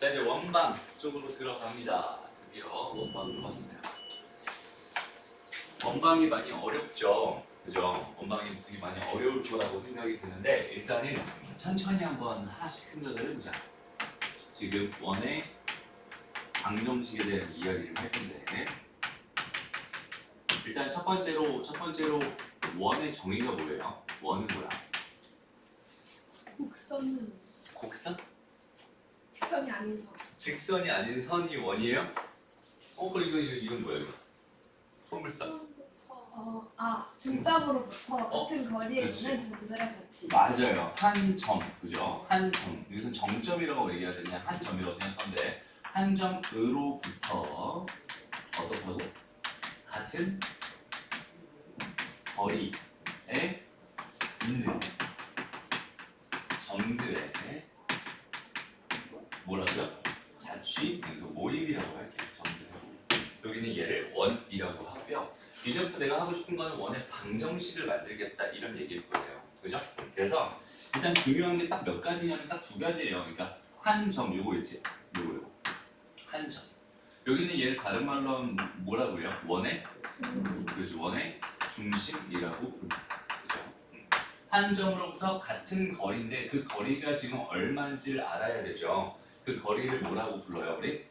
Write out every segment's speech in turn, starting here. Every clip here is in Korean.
자, 이제 원방 쪽으로 들어갑니다. 드디어 원방으로 왔어요. 원방이 많이 어렵죠? 그죠? 원방이 되게 많이 어려울 거라고 생각이 드는데 일단은 천천히 한번 하나씩 생각을 해보자. 지금 원의 방정식에 대한 이야기를 할 건데 일단 첫 번째로 원의 정의가 뭐예요? 원은 뭐야? 곡선은 곡선? 직선이 아닌 선. 직선이 아닌 선이 원이에요? 그리고 이건 뭐야 이거? 포물선? 중점으로부터 같은 거리에 그렇지. 있는 점들의 가치. 맞아요. 한 점, 그죠? 한 점. 여기서 정점이라고 얘기해야 되냐? 한 점이라고 생각하는데 한 점으로부터 어떻다고? 같은 거리에 있는 점들의 뭐라고요? 자취, 여기서 모임이라고 할게요. 점들. 여기는 얘를 원이라고 하고요. 이제부터 내가 하고 싶은 거는 원의 방정식을 만들겠다 이런 얘기일 거예요. 그죠? 그래서 일단 중요한 게 딱 몇 가지냐면 딱 두 가지예요. 그러니까 한 점, 요거 있지? 요거. 한 점. 여기는 얘를 다른 말로 하면 뭐라고 해요? 원의? 그렇죠. 원의 중심이라고 부릅니다. 그죠? 한 점으로부터 같은 거리인데 그 거리가 지금 얼마인지를 알아야 되죠. 그 거리를 뭐라고 불러요, 우리?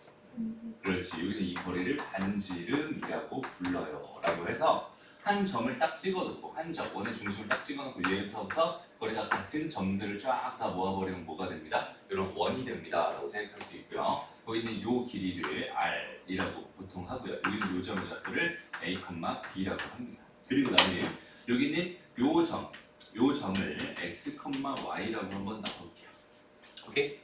그렇지. 여기는 이 거리를 반지름이라고 불러요. 라고 해서 한 점을 딱 찍어놓고 한 점, 원의 중심을 딱 찍어놓고 여기서부터 거리가 같은 점들을 쫙 다 모아버리면 뭐가 됩니다? 이런 원이 됩니다. 라고 생각할 수 있고요. 거기는 요 길이를 R이라고 보통 하고요. 여기는 요 점의 좌표를 A, B라고 합니다. 그리고 나중에 여기는 요 점을 X, Y라고 한번 나눠볼게요. 오케이?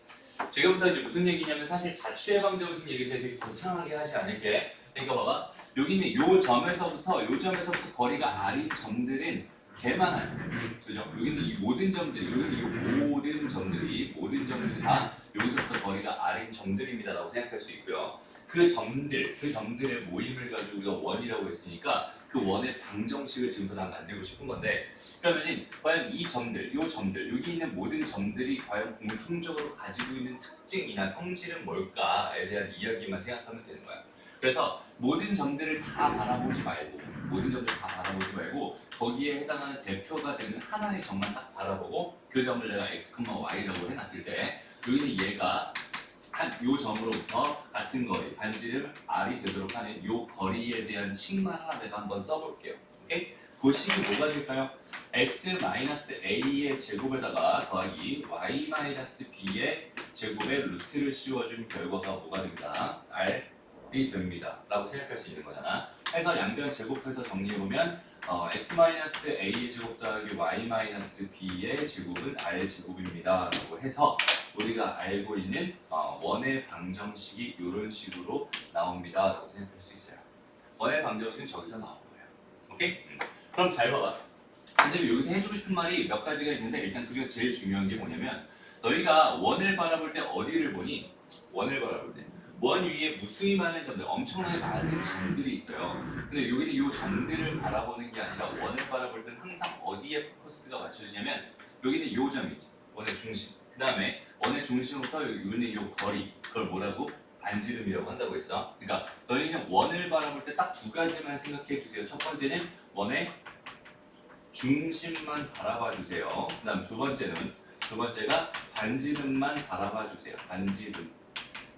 지금부터 이제 무슨 얘기냐면 사실 자취의 방정식 얘기인데 되게 거창하게 하지 않을게. 그러니까 봐봐. 여기는 요 점에서부터 거리가 R인 점들은 개만한. 그죠? 여기는 이 모든 점들이 다 여기서부터 거리가 R인 점들입니다라고 생각할 수 있고요. 그 점들의 모임을 가지고 우리가 원이라고 했으니까 그 원의 방정식을 지금부터 다 만들고 싶은 건데 그러면은 과연 이 점들, 여기 있는 모든 점들이 과연 공통적으로 가지고 있는 특징이나 성질은 뭘까에 대한 이야기만 생각하면 되는 거야. 그래서 모든 점들을 다 바라보지 말고 거기에 해당하는 대표가 되는 하나의 점만 딱 바라보고 그 점을 내가 x, y라고 해놨을 때 여기는 얘가 요 점으로부터 같은 거리, 반지름 r이 되도록 하는 요 거리에 대한 식만 하나 내가 한번 써볼게요. 오케이? 그 식이 뭐가 될까요? x-a의 제곱에다가 더하기 y-b의 제곱에 루트를 씌워준 결과가 뭐가 됩니다? r이 됩니다. 라고 생각할 수 있는 거잖아. 해서 양변 제곱해서 정리해보면 x-a의 제곱 더하기 y-b의 제곱은 r제곱입니다. 라고 해서 우리가 알고 있는 원의 방정식이 이런 식으로 나옵니다. 라고 생각할 수 있어요. 원의 방정식은 저기서 나온 거예요. 오케이? 그럼 잘 봐봐. 근데 여기서 해주고 싶은 말이 몇 가지가 있는데 일단 그중에 제일 중요한 게 뭐냐면 너희가 원을 바라볼 때 어디를 보니? 원을 바라볼 때 원 위에 무수히 많은 점들, 엄청나게 많은 점들이 있어요. 근데 여기는 이 점들을 바라보는 게 아니라 원을 바라볼 때는 항상 어디에 포커스가 맞춰지냐면 여기는 이 점이지. 원의 중심. 그 다음에 원의 중심부터 여기는 이 거리. 그걸 뭐라고? 반지름이라고 한다고 했어. 그러니까 너희는 원을 바라볼 때 딱 두 가지만 생각해 주세요. 첫 번째는 원의 중심만 바라봐 주세요. 그 다음 두 번째가 반지름만 바라봐 주세요. 반지름.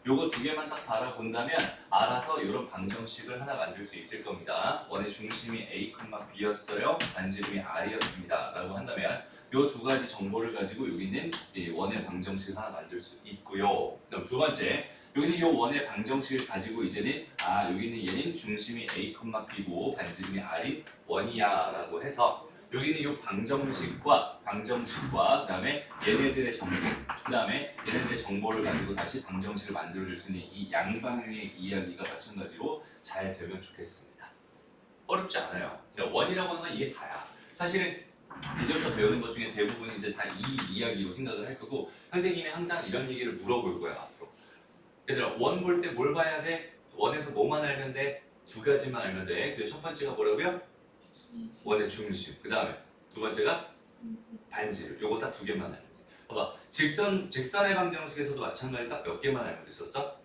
요거 두 개만 딱 바라본다면 알아서 이런 방정식을 하나 만들 수 있을 겁니다. 원의 중심이 A, B였어요. 반지름이 R이었습니다. 라고 한다면 요 두 가지 정보를 가지고 여기는 원의 방정식을 하나 만들 수 있고요. 그럼 두 번째, 여기는 요 원의 방정식을 가지고 이제는 여기는 얘는 중심이 A, B고 반지름이 R인 원이야 라고 해서 여기는 이 방정식과 그다음에 얘네들의 정보를 가지고 다시 방정식을 만들어줄 수 있는 이 양방향의 이야기가 마찬가지로 잘 되면 좋겠습니다. 어렵지 않아요. 그러니까 원이라고 하는 건 이게 다야. 사실은 이제부터 배우는 것 중에 대부분이 이제 다 이 이야기로 생각을 할 거고 선생님이 항상 이런 얘기를 물어볼 거야 앞으로. 얘들아 원 볼 때 뭘 봐야 돼? 원에서 뭐만 알면 돼? 두 가지만 알면 돼. 그 첫 번째가 뭐라고요? 원의 중심. 그 다음에 두 번째가 반지름. 요거 딱 두 개만 알면 돼. 봐봐. 직선의 방정식에서도 마찬가지로 딱 몇 개만 알고 있었어?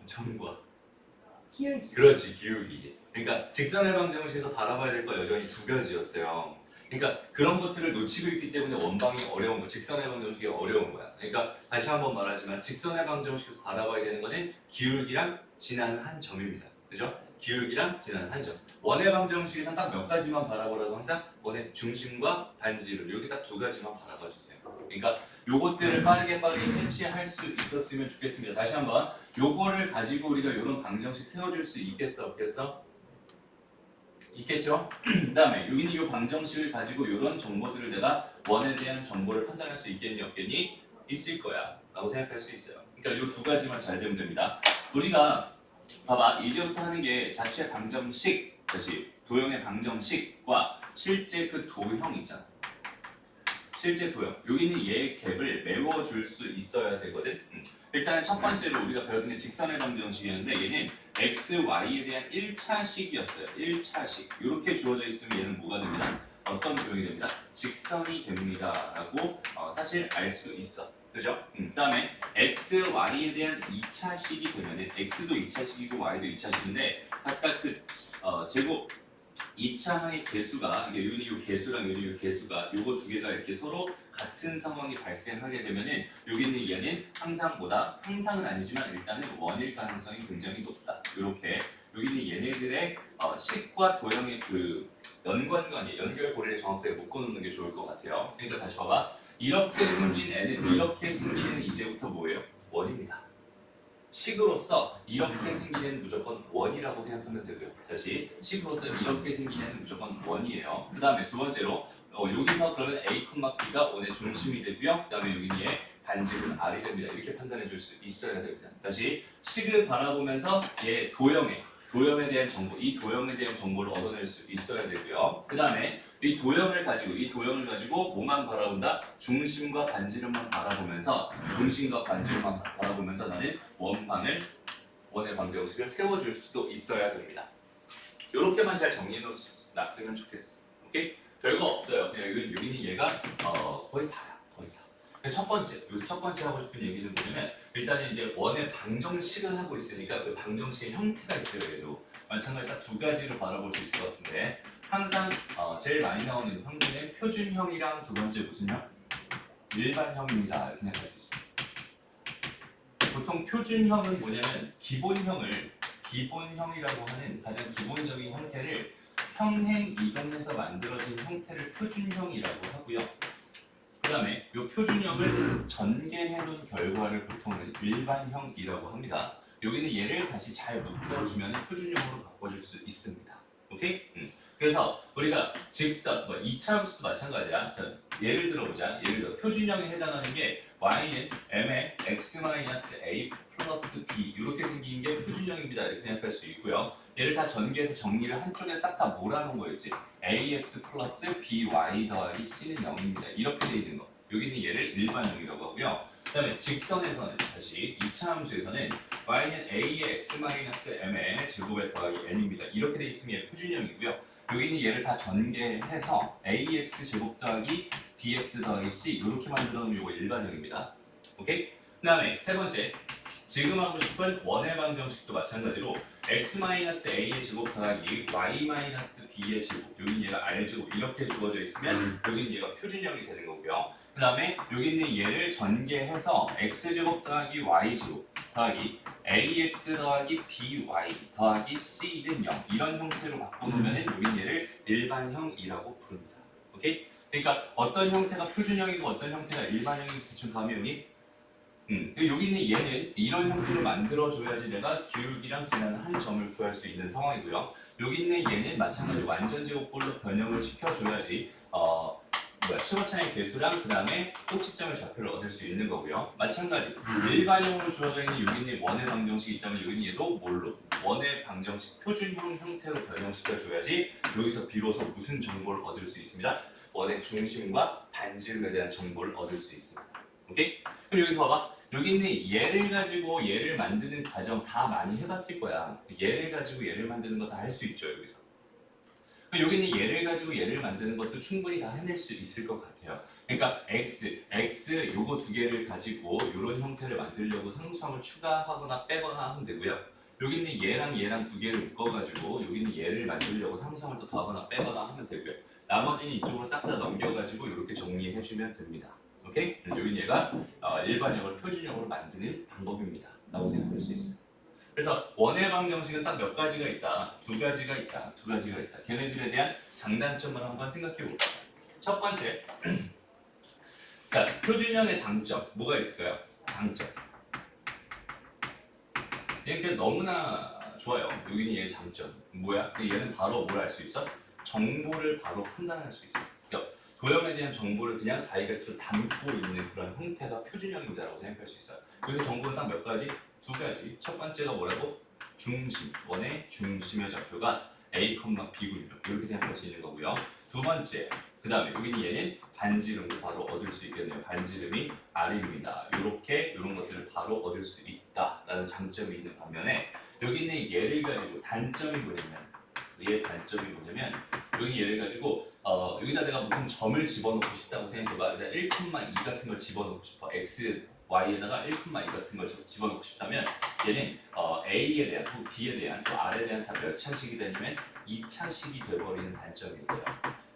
점과. 기울기. 그렇지, 기울기. 그러니까 직선의 방정식에서 바라봐야 될 거 여전히 두 가지였어요. 그러니까 그런 것들을 놓치고 있기 때문에 원방이 어려운 거, 직선의 방정식이 어려운 거야. 그러니까 다시 한번 말하지만 직선의 방정식에서 바라봐야 되는 거는 기울기랑 지나는 한 점입니다. 그죠? 기울기랑 지나는 한 점. 원의 방정식에서 딱 몇 가지만 바라보라고 항상 원의 중심과 반지름 여기 딱 두 가지만 바라봐 주세요. 그러니까 요것들을 빠르게 캐치할 수 있었으면 좋겠습니다. 다시 한번 요거를 가지고 우리가 이런 방정식 세워줄 수 있겠어 없겠어? 있겠죠? 그 다음에 여기는 이 방정식을 가지고 이런 정보들을 내가 원에 대한 정보를 판단할 수 있겠니 없겠니? 있을 거야 라고 생각할 수 있어요. 그러니까 이 두 가지만 잘 되면 됩니다. 우리가 봐봐 이제부터 하는 게 자취의 방정식 다시 도형의 방정식과 실제 그 도형 있잖아. 실제 도형 여기는 얘의 갭을 메워줄 수 있어야 되거든. 일단 첫 번째로 우리가 배웠던 게 직선의 방정식이었는데 얘는 x, y에 대한 1차식이었어요. 1차식 이렇게 주어져 있으면 얘는 뭐가 됩니다? 어떤 도형이 됩니다? 직선이 됩니다 라고 사실 알 수 있어. 그죠? 그 다음에 x, y에 대한 2차식이 되면은 x도 2차식이고 y도 2차식인데 각각 그 제곱 2차 항의 개수가 이게 요 개수랑 요 개수가 요거 두 개가 이렇게 서로 같은 상황이 발생하게 되면은 여기 있는 얘는 항상은 아니지만 일단은 원일 가능성이 굉장히 높다. 이렇게 여기 있는 얘네들의 식과 도형의 그 연관관계, 연결고리를 정확하게 묶어놓는 게 좋을 것 같아요. 그러니까 다시 봐봐. 이렇게 생긴 애는 이제부터 뭐예요? 원입니다. 식으로서 이렇게 생긴 애는 무조건 원이라고 생각하면 되고요. 다시 식으로서 이렇게 생긴 애는 무조건 원이에요. 그 다음에 두 번째로 여기서 그러면 A, B가 원의 중심이 되고요. 그 다음에 여기 얘 반지름은 R이 됩니다. 이렇게 판단해 줄 수 있어야 됩니다. 다시 식을 바라보면서 얘 도형에 대한 정보, 이 도형에 대한 정보를 얻어낼 수 있어야 되고요. 그 다음에 이 도형을 가지고 뭐만 바라본다? 중심과 반지름만 바라보면서 나는 원의 방정식을 세워줄 수도 있어야 됩니다. 이렇게만 잘 정리해 놨으면 좋겠어. 오케이? 별거 없어요. 그냥 여기는 얘가 거의 다야. 거의 다. 여기서 첫 번째 하고 싶은 얘기는 뭐냐면 일단은 이제 원의 방정식을 하고 있으니까 그 방정식의 형태가 있어요. 얘도 마찬가지로 딱 두 가지로 바라볼 수 있을 것 같은데 항상 제일 많이 나오는 형태는 표준형이랑 두 번째 무슨 형? 일반형입니다. 이렇게 생각할 수 있습니다. 보통 표준형은 뭐냐면 기본형이라고 하는 가장 기본적인 형태를 평행 이동해서 만들어진 형태를 표준형이라고 하고요. 그 다음에 이 표준형을 전개해 놓은 결과를 보통은 일반형이라고 합니다. 여기는 얘를 다시 잘 묶어주면 표준형으로 바꿔줄 수 있습니다. 오케이? 그래서 우리가 직선, 2차 함수도 마찬가지야. 자, 예를 들어보자. 예를 들어 표준형에 해당하는 게 y는 m의 x-a 플러스 b 이렇게 생긴 게 표준형입니다. 이렇게 생각할 수 있고요. 얘를 다 전개해서 정리를 한쪽에 싹 다 몰아놓은 거 있지. ax 플러스 by 더하기 c는 0입니다. 이렇게 돼 있는 거. 여기는 얘를 일반형이라고 하고요. 그 다음에 직선에서는 다시 2차 함수에서는 y는 a의 x-m의 제곱에 더하기 n입니다. 이렇게 돼 있으면 얘 표준형이고요. 여기는 얘를 다 전개해서 ax 제곱 더하기 bx 더하기 c 이렇게 만들어 놓으면 이거 일반형입니다. 오케이? 그 다음에 세 번째 지금 하고 싶은 원의 방정식도 마찬가지로 x-a의 제곱 더하기 y-b의 제곱 여기는 얘가 r 제곱 이렇게 주어져 있으면 여기는 얘가 표준형이 되는 거고요. 그 다음에 여기 있는 얘를 전개해서 x제곱 더하기 y제곱 더하기 ax 더하기 by 더하기 c는 0 이런 형태로 바꿔놓으면 여기 얘를 일반형이라고 부릅니다. 오케이? 그러니까 어떤 형태가 표준형이고 어떤 형태가 일반형인지 대충 감이 오니? 여기 있는 얘는 이런 형태로 만들어줘야지 내가 기울기랑 지나는 한 점을 구할 수 있는 상황이고요. 여기 있는 얘는 마찬가지로 완전 제곱볼로 변형을 시켜줘야지 최고차의 개수랑 그 다음에 꼭지점의 좌표를 얻을 수 있는 거고요. 마찬가지 일반형으로 주어져 있는 여기 있는 원의 방정식이 있다면 여기 있는 얘도 뭘로? 원의 방정식 표준형 형태로 변형시켜줘야지 여기서 비로소 무슨 정보를 얻을 수 있습니다. 원의 중심과 반지름에 대한 정보를 얻을 수 있습니다. 오케이? 그럼 여기서 봐봐. 여기 있는 얘를 가지고 얘를 만드는 과정 다 많이 해봤을 거야. 얘를 가지고 얘를 만드는 거 다 할 수 있죠 여기서. 여기 있는 얘를 가지고 얘를 만드는 것도 충분히 다 해낼 수 있을 것 같아요. 그러니까 x 요거 두 개를 가지고 이런 형태를 만들려고 상수함을 추가하거나 빼거나 하면 되고요. 여기 있는 얘랑 두 개를 묶어가지고 여기 있는 얘를 만들려고 상수함을 또 더하거나 빼거나 하면 되고요. 나머지는 이쪽으로 싹 다 넘겨가지고 이렇게 정리해주면 됩니다. 오케이? 여기 얘가 일반형을 표준형으로 만드는 방법입니다. 라고 생각할 수 있어요. 그래서 원의 방정식은 딱 몇 가지가 있다. 두 가지가 있다. 걔네들에 대한 장단점을 한번 생각해 볼게요. 첫 번째, 자, 표준형의 장점 뭐가 있을까요? 장점. 이게 너무나 좋아요. 여기는 얘의 장점 뭐야? 얘는 바로 뭘 알 수 있어? 정보를 바로 판단할 수 있어. 그러니까 도형에 대한 정보를 그냥 다이렉트로 담고 있는 그런 형태가 표준형이다라고 생각할 수 있어요. 그래서 정보는 딱 몇 가지? 두 가지. 첫 번째가 뭐라고? 중심, 원의 중심의 좌표가 A, B군요. 이렇게 생각할 수 있는 거고요. 두 번째, 그 다음에 여기는 얘는 반지름도 바로 얻을 수 있겠네요. 반지름이 R입니다. 이렇게 이런 것들을 바로 얻을 수 있다라는 장점이 있는 반면에 여기 있는 얘를 가지고 단점이 뭐냐면 얘의 단점이 뭐냐면 여기 얘를 가지고 여기다 내가 무슨 점을 집어넣고 싶다고 생각해봐. 1,2 같은 걸 집어넣고 싶어. X, Y에다가 1,2 같은 걸 집어넣고 싶다면 얘는 A에 대한, 또 B에 대한, 또 R에 대한 다 몇 차식이 되냐면 2차식이 돼버리는 단점이 있어요.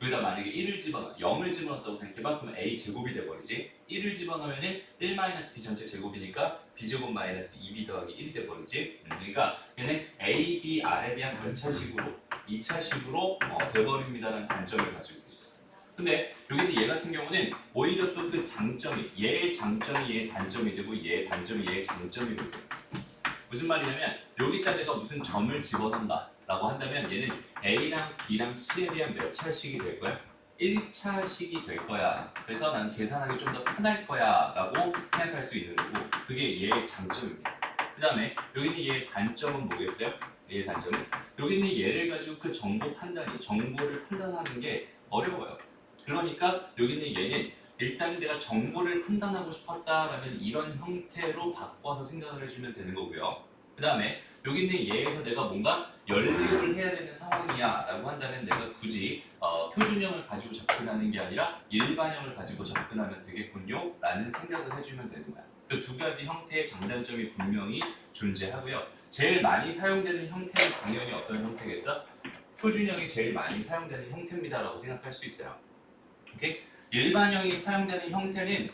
여기다 만약에 1을 집어넣어, 0을 집어넣었다고 생각해봐. 그러면 A 제곱이 돼버리지. 1을 집어넣으면 1-B 전체 제곱이니까 B제곱 마이너스 2B 더하기 1이 돼버리지. 그러니까 얘는 A, B, R에 대한 별차식으로 2차식으로 돼버립니다라는 단점을 가지고 있어요. 근데 여기는 얘 같은 경우는 오히려 또 그 장점이 얘의 장점이 얘의 단점이 되고 얘의 단점이 얘의 장점이 되고 무슨 말이냐면 여기다 내가 무슨 점을 집어넣는다 라고 한다면 얘는 A랑 B랑 C에 대한 몇 차식이 될 거야? 1차식이 될 거야. 그래서 난 계산하기 좀 더 편할 거야 라고 생각할 수 있는 거고 그게 얘의 장점입니다. 그 다음에 여기 있는 얘의 단점은 뭐겠어요? 얘의 단점은 여기 있는 얘를 가지고 그 정보를 판단하는 게 어려워요. 그러니까 여기 있는 얘는 일단 내가 정보를 판단하고 싶었다라면 이런 형태로 바꿔서 생각을 해주면 되는 거고요. 그 다음에 여기 있는 얘에서 내가 뭔가 연립을 해야 되는 상황이야 라고 한다면 내가 굳이 표준형을 가지고 접근하는 게 아니라 일반형을 가지고 접근하면 되겠군요 라는 생각을 해주면 되는 거야. 그 두 가지 형태의 장단점이 분명히 존재하고요. 제일 많이 사용되는 형태는 당연히 어떤 형태겠어? 표준형이 제일 많이 사용되는 형태입니다 라고 생각할 수 있어요. 오케이? 일반형이 사용되는 형태는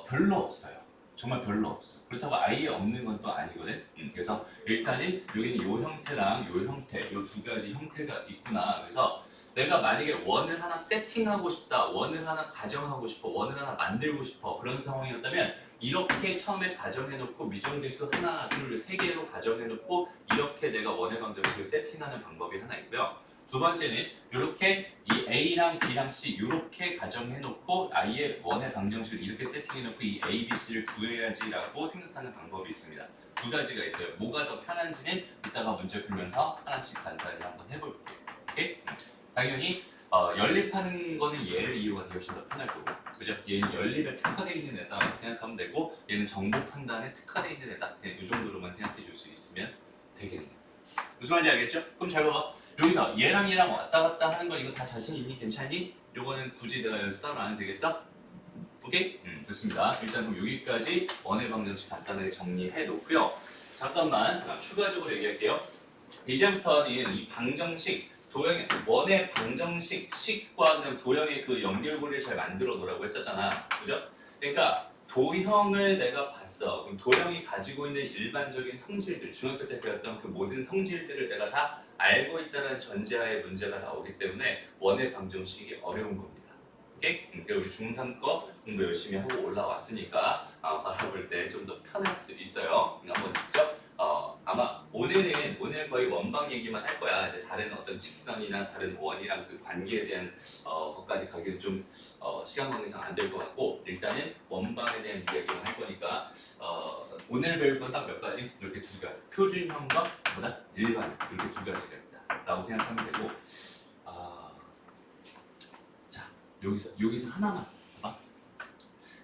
별로 없어요. 정말 별로 없어. 그렇다고 아예 없는 건 또 아니거든. 그래서 일단은 여기는 이 형태랑 이 형태, 이 두 가지 형태가 있구나. 그래서 내가 만약에 원을 하나 세팅하고 싶다, 원을 하나 가정하고 싶어, 원을 하나 만들고 싶어 그런 상황이었다면 이렇게 처음에 가정해놓고 미정계수 하나, 둘, 세 개로 가정해놓고 이렇게 내가 원의 방정식을 세팅하는 방법이 하나 있고요. 두 번째는 이렇게 이 A랑 B랑 C 이렇게 가정해놓고 아예 원의 방정식을 이렇게 세팅해놓고 이 A, B, C를 구해야지라고 생각하는 방법이 있습니다. 두 가지가 있어요. 뭐가 더 편한지는 이따가 문제 풀면서 하나씩 간단히 한번 해볼게요. 오케이? 당연히 연립하는 거는 얘를 이용하는 게 훨씬 더 편할 거고 그죠? 얘는 연립에 특화되어 있는 애다라고 생각하면 되고 얘는 정보 판단에 특화되어 있는 애다. 이 정도로만 생각해 줄 수 있으면 되겠네요. 무슨 말인지 알겠죠? 그럼 잘 봐봐. 여기서 얘랑 왔다 갔다 하는 거 이거 다 자신 있니? 괜찮니? 요거는 굳이 내가 연습 따로 안 해도 되겠어? 오케이? 좋습니다. 일단 그럼 여기까지 원의 방정식 간단하게 정리해 놓고요. 잠깐만 추가적으로 얘기할게요. 이제부터는 이 방정식 도형의 원의 방정식 식과 도형의 그 연결고리를 잘 만들어 놓으라고 했었잖아. 그죠? 그러니까 도형을 내가 봤어. 그럼 도형이 가지고 있는 일반적인 성질들, 중학교 때 배웠던 그 모든 성질들을 내가 다 알고 있다는 전제하에 문제가 나오기 때문에 원의 방정식이 어려운 겁니다. 오케이? 그러니까 우리 중3 거 공부 열심히 하고 올라왔으니까 바라볼 때 좀 더 편할 수 있어요. 한번 직접 아마 오늘 거의 원방 얘기만 할 거야. 이제 다른 어떤 직선이나 다른 원이랑 그 관계에 대한 것까지 가기는 좀 시간 관계상 안 될 것 같고 일단은 원방에 대한 이야기만 할 거니까 오늘 배울 건 딱 몇 가지? 이렇게 두 가지. 표준형과 뭐다? 일반형 이렇게 두 가지가 있다라고 생각하면 되고 자 여기서 하나만 봐봐.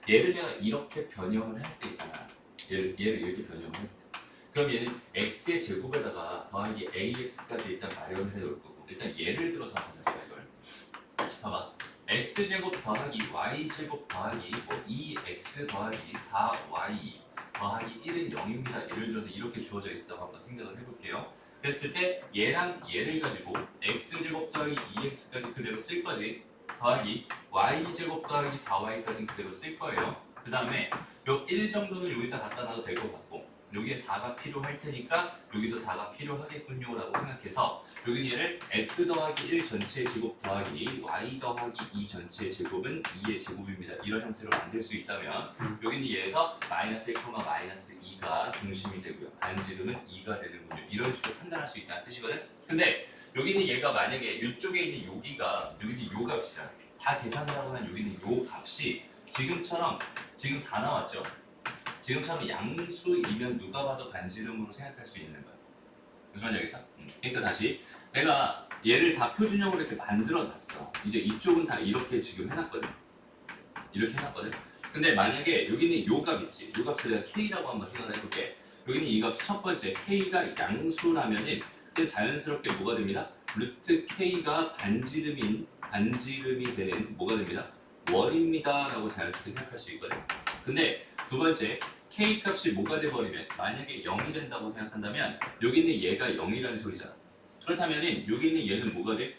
얘를 내가 이렇게 변형을 할 때 있잖아. 얘를 이렇게 변형을 할 때. 그럼 얘는 x의 제곱에다가 더하기 ax까지 일단 마련을 해놓을 거고 일단 예를 들어서 한번 해봐 이걸. 봐봐. x제곱 더하기 y제곱 더하기 뭐 2x 더하기 4y 더하기 1은 0입니다. 예를 들어서 이렇게 주어져 있었다고 한번 생각을 해볼게요. 그랬을 때 얘랑 얘를 가지고 x제곱 더하기 2x까지 그대로 쓸 거지. 더하기 y제곱 더하기 4y까지는 그대로 쓸 거예요. 그 다음에 요 1 정도는 여기다 갖다 놔도 될 것 같고 여기에 4가 필요할 테니까 여기도 4가 필요하겠군요 라고 생각해서 여기 얘를 x 더하기 1 전체의 제곱 더하기 y 더하기 2 전체의 제곱은 2의 제곱입니다. 이런 형태로 만들 수 있다면 여기는 얘에서 마이너스 1, 마이너스 2가 중심이 되고요. 반지름은 2가 되는군요. 이런 식으로 판단할 수 있다는 뜻이거든. 근데 여기는 얘가 만약에 이쪽에 있는 여기가 여기는 요 값이잖아. 다 계산을 하고 난 여기는 요 값이 지금처럼 지금 4 나왔죠? 지금처럼 양수이면 누가 봐도 반지름으로 생각할 수 있는 거야. 무슨 말인지 알겠어? 그러니까 다시 내가 얘를 다 표준형으로 이렇게 만들어 놨어. 이제 이쪽은 다 이렇게 지금 해놨거든. 이렇게 해놨거든. 근데 만약에 여기는 요 값 있지. 요 값을 내가 k라고 한번 생각을 해볼게. 여기는 이 값이 첫 번째 k가 양수라면은 그냥 자연스럽게 뭐가 됩니다? 루트 k가 반지름이 되는 뭐가 됩니다? 원입니다 라고 자연스럽게 생각할 수 있거든. 근데 두 번째 k 값이 뭐가 돼버리면 만약에 0이 된다고 생각한다면 여기는 얘가 0이라는 소리잖아. 그렇다면 여기 있는 얘는 뭐가 돼?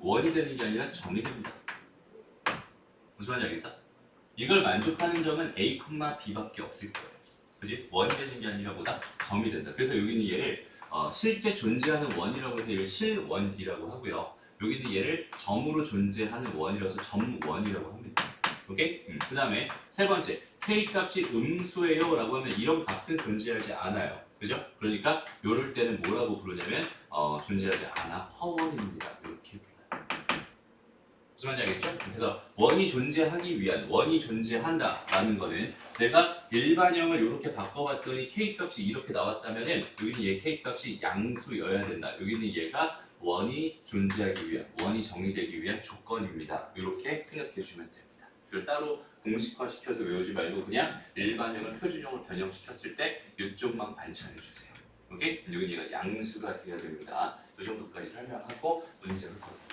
원이 되는 게 아니라 점이 됩니다. 무슨 말인지 알겠어? 이걸 만족하는 점은 a, b밖에 없을 거예요. 그지? 원이 되는 게 아니라 뭐다? 점이 된다. 그래서 여기는 얘를 실제 존재하는 원이라고 해서 얘를 실원이라고 하고요. 여기는 얘를 점으로 존재하는 원이라서 점원이라고 합니다. 오케이? 그 다음에 세 번째 k 값이 음수예요 라고 하면 이런 값은 존재하지 않아요. 그죠? 그러니까 이럴 때는 뭐라고 부르냐면 존재하지 않아 허원입니다. 이렇게 불러요. 무슨 말인지 알겠죠? 그래서 원이 존재하기 위한 원이 존재한다 라는 거는 내가 일반형을 이렇게 바꿔봤더니 k 값이 이렇게 나왔다면은 여기는 얘 k 값이 양수여야 된다. 여기는 얘가 원이 존재하기 위한 원이 정의되기 위한 조건입니다. 이렇게 생각해 주시면 됩니다. 이걸 따로 공식화 시켜서 외우지 말고 그냥 일반형을 표준형으로 변형시켰을 때 이쪽만 관찰해 주세요. 오케이? 여기 얘가 양수가 되어야 됩니다. 이 정도까지 설명하고 문제를 풀어볼게요.